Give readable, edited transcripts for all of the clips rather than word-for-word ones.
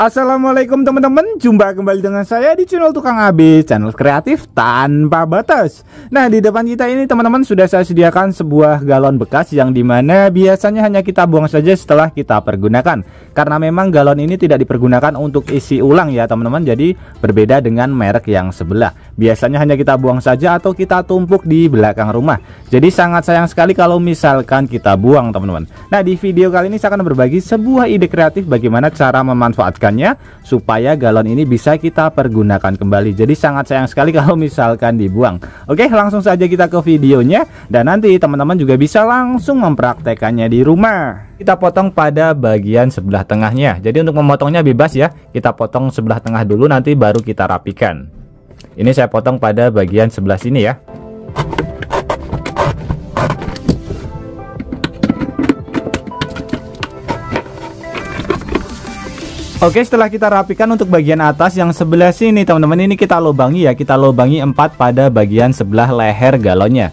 Assalamualaikum teman-teman, jumpa kembali dengan saya di channel Tukang AB, channel kreatif tanpa batas. Nah, di depan kita ini teman-teman sudah saya sediakan sebuah galon bekas yang dimana biasanya hanya kita buang saja setelah kita pergunakan. Karena memang galon ini tidak dipergunakan untuk isi ulang ya teman-teman, jadi berbeda dengan merek yang sebelah. Biasanya hanya kita buang saja atau kita tumpuk di belakang rumah. Jadi sangat sayang sekali kalau misalkan kita buang teman-teman. Nah, di video kali ini saya akan berbagi sebuah ide kreatif bagaimana cara memanfaatkan supaya galon ini bisa kita pergunakan kembali. Jadi sangat sayang sekali kalau misalkan dibuang. Oke, langsung saja kita ke videonya, dan nanti teman-teman juga bisa langsung mempraktekannya di rumah. Kita potong pada bagian sebelah tengahnya. Jadi untuk memotongnya bebas ya, kita potong sebelah tengah dulu, nanti baru kita rapikan. Ini saya potong pada bagian sebelah sini ya. Oke, setelah kita rapikan untuk bagian atas yang sebelah sini teman-teman, ini kita lubangi ya, kita lubangi 4 pada bagian sebelah leher galonnya.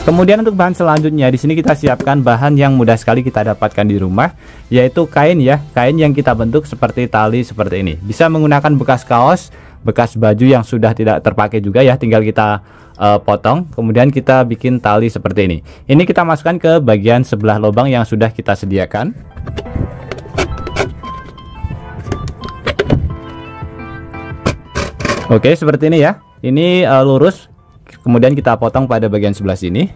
Kemudian untuk bahan selanjutnya di sini kita siapkan bahan yang mudah sekali kita dapatkan di rumah, yaitu kain ya, kain yang kita bentuk seperti tali seperti ini. Bisa menggunakan bekas kaos, bekas baju yang sudah tidak terpakai juga ya, tinggal kita potong, kemudian kita bikin tali seperti ini. Ini kita masukkan ke bagian sebelah lubang yang sudah kita sediakan. Oke, seperti ini ya. Ini lurus, kemudian kita potong pada bagian sebelah sini.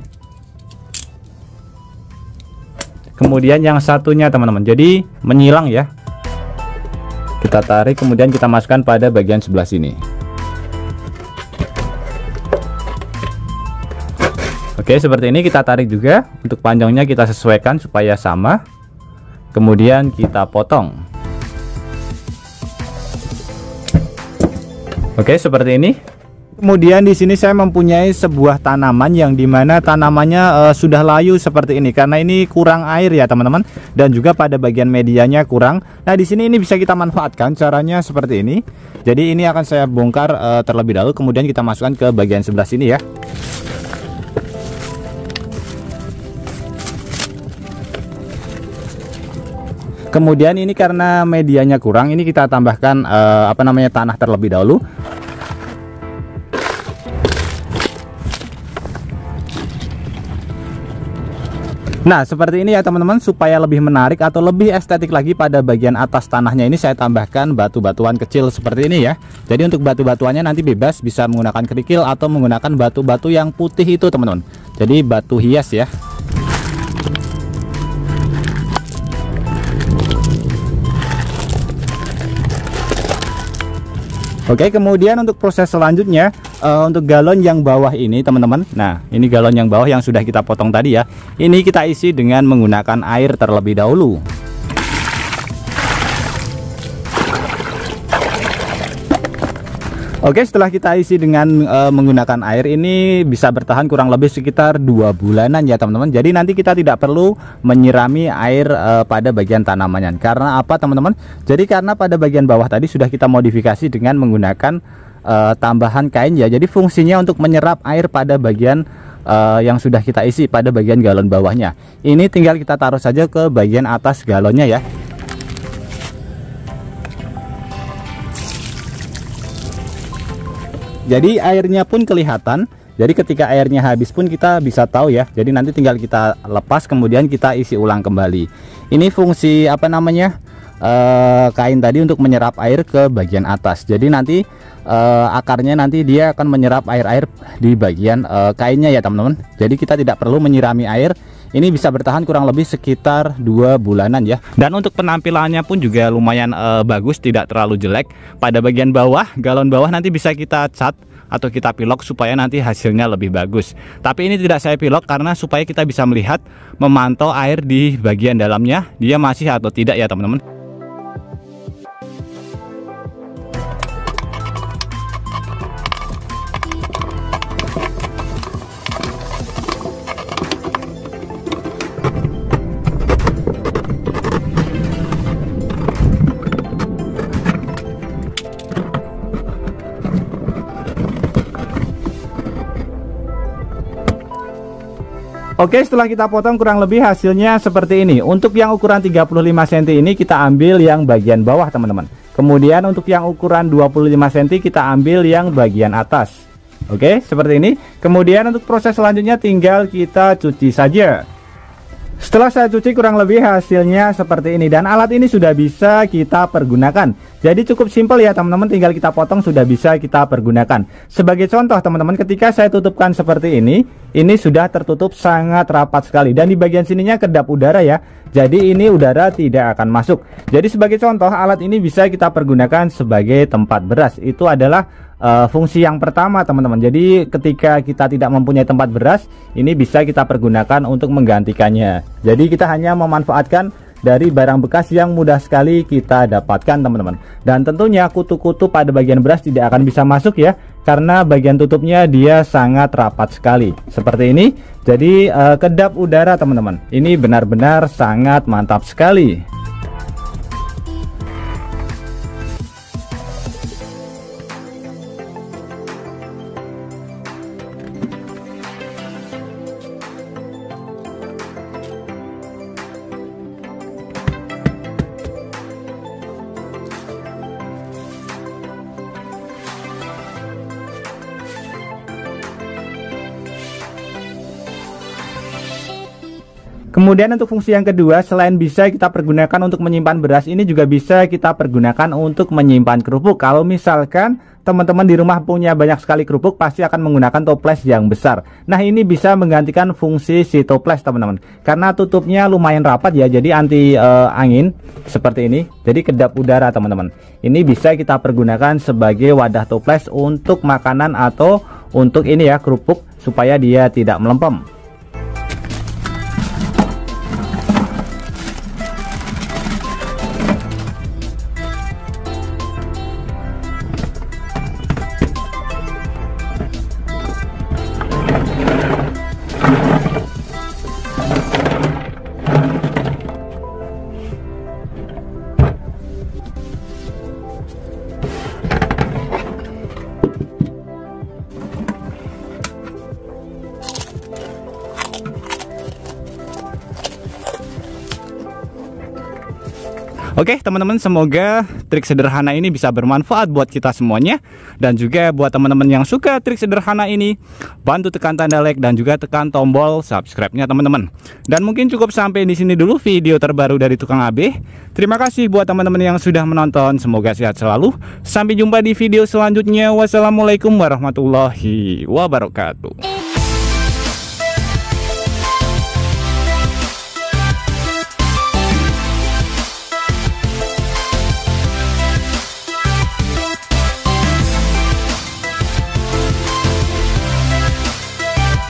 Kemudian yang satunya teman-teman, jadi menyilang ya. Kita tarik, kemudian kita masukkan pada bagian sebelah sini. Oke, seperti ini kita tarik juga. Untuk panjangnya kita sesuaikan supaya sama. Kemudian kita potong. Oke, seperti ini. Kemudian di sini saya mempunyai sebuah tanaman yang dimana tanamannya sudah layu seperti ini, karena ini kurang air ya teman-teman, dan juga pada bagian medianya kurang. Nah, di sini ini bisa kita manfaatkan, caranya seperti ini. Jadi ini akan saya bongkar terlebih dahulu, kemudian kita masukkan ke bagian sebelah sini ya. Kemudian ini karena medianya kurang, ini kita tambahkan tanah terlebih dahulu. Nah, seperti ini ya teman-teman, supaya lebih menarik atau lebih estetik lagi pada bagian atas tanahnya ini saya tambahkan batu-batuan kecil seperti ini ya. Jadi untuk batu-batuannya nanti bebas, bisa menggunakan kerikil atau menggunakan batu-batu yang putih itu teman-teman. Jadi batu hias ya. Oke, kemudian untuk proses selanjutnya untuk galon yang bawah ini teman-teman. Nah, ini galon yang bawah yang sudah kita potong tadi ya. Ini kita isi dengan menggunakan air terlebih dahulu. Oke, setelah kita isi dengan menggunakan air, ini bisa bertahan kurang lebih sekitar 2 bulanan ya teman-teman. Jadi nanti kita tidak perlu menyirami air pada bagian tanamannya. Karena apa teman-teman? Jadi karena pada bagian bawah tadi sudah kita modifikasi dengan menggunakan tambahan kain ya. Jadi fungsinya untuk menyerap air pada bagian yang sudah kita isi pada bagian galon bawahnya. Ini tinggal kita taruh saja ke bagian atas galonnya ya. Jadi airnya pun kelihatan. Jadi ketika airnya habis pun kita bisa tahu ya. Jadi nanti tinggal kita lepas, kemudian kita isi ulang kembali. Ini fungsi kain tadi untuk menyerap air ke bagian atas. Jadi nanti akarnya nanti dia akan menyerap air-air di bagian kainnya ya teman-teman. Jadi kita tidak perlu menyirami air. Ini bisa bertahan kurang lebih sekitar 2 bulanan ya. Dan untuk penampilannya pun juga lumayan bagus, tidak terlalu jelek. Pada bagian bawah, galon bawah nanti bisa kita cat atau kita pilok supaya nanti hasilnya lebih bagus. Tapi ini tidak saya pilok karena supaya kita bisa melihat, memantau air di bagian dalamnya, dia masih atau tidak ya teman-teman. Oke, setelah kita potong kurang lebih hasilnya seperti ini. Untuk yang ukuran 35 cm ini kita ambil yang bagian bawah teman-teman. Kemudian untuk yang ukuran 25 cm kita ambil yang bagian atas. Oke, seperti ini. Kemudian untuk proses selanjutnya tinggal kita cuci saja. Setelah saya cuci kurang lebih hasilnya seperti ini. Dan alat ini sudah bisa kita pergunakan. Jadi cukup simpel ya teman-teman, tinggal kita potong sudah bisa kita pergunakan. Sebagai contoh teman-teman, ketika saya tutupkan seperti ini sudah tertutup sangat rapat sekali. Dan di bagian sininya kedap udara ya. Jadi ini udara tidak akan masuk. Jadi sebagai contoh, alat ini bisa kita pergunakan sebagai tempat beras. Itu adalah fungsi yang pertama teman-teman. Jadi ketika kita tidak mempunyai tempat beras, ini bisa kita pergunakan untuk menggantikannya. Jadi kita hanya memanfaatkan dari barang bekas yang mudah sekali kita dapatkan teman-teman. Dan tentunya kutu-kutu pada bagian beras tidak akan bisa masuk ya, karena bagian tutupnya dia sangat rapat sekali seperti ini. Jadi kedap udara teman-teman, ini benar-benar sangat mantap sekali. Kemudian untuk fungsi yang kedua, selain bisa kita pergunakan untuk menyimpan beras, ini juga bisa kita pergunakan untuk menyimpan kerupuk. Kalau misalkan teman-teman di rumah punya banyak sekali kerupuk, pasti akan menggunakan toples yang besar. Nah, ini bisa menggantikan fungsi si toples teman-teman, karena tutupnya lumayan rapat ya, jadi anti angin seperti ini. Jadi kedap udara teman-teman, ini bisa kita pergunakan sebagai wadah toples untuk makanan atau untuk ini ya, kerupuk, supaya dia tidak melempem. Oke teman-teman, semoga trik sederhana ini bisa bermanfaat buat kita semuanya. Dan juga buat teman-teman yang suka trik sederhana ini, bantu tekan tanda like dan juga tekan tombol subscribe-nya teman-teman. Dan mungkin cukup sampai di sini dulu video terbaru dari Tukang AB. Terima kasih buat teman-teman yang sudah menonton, semoga sehat selalu. Sampai jumpa di video selanjutnya. Wassalamualaikum warahmatullahi wabarakatuh.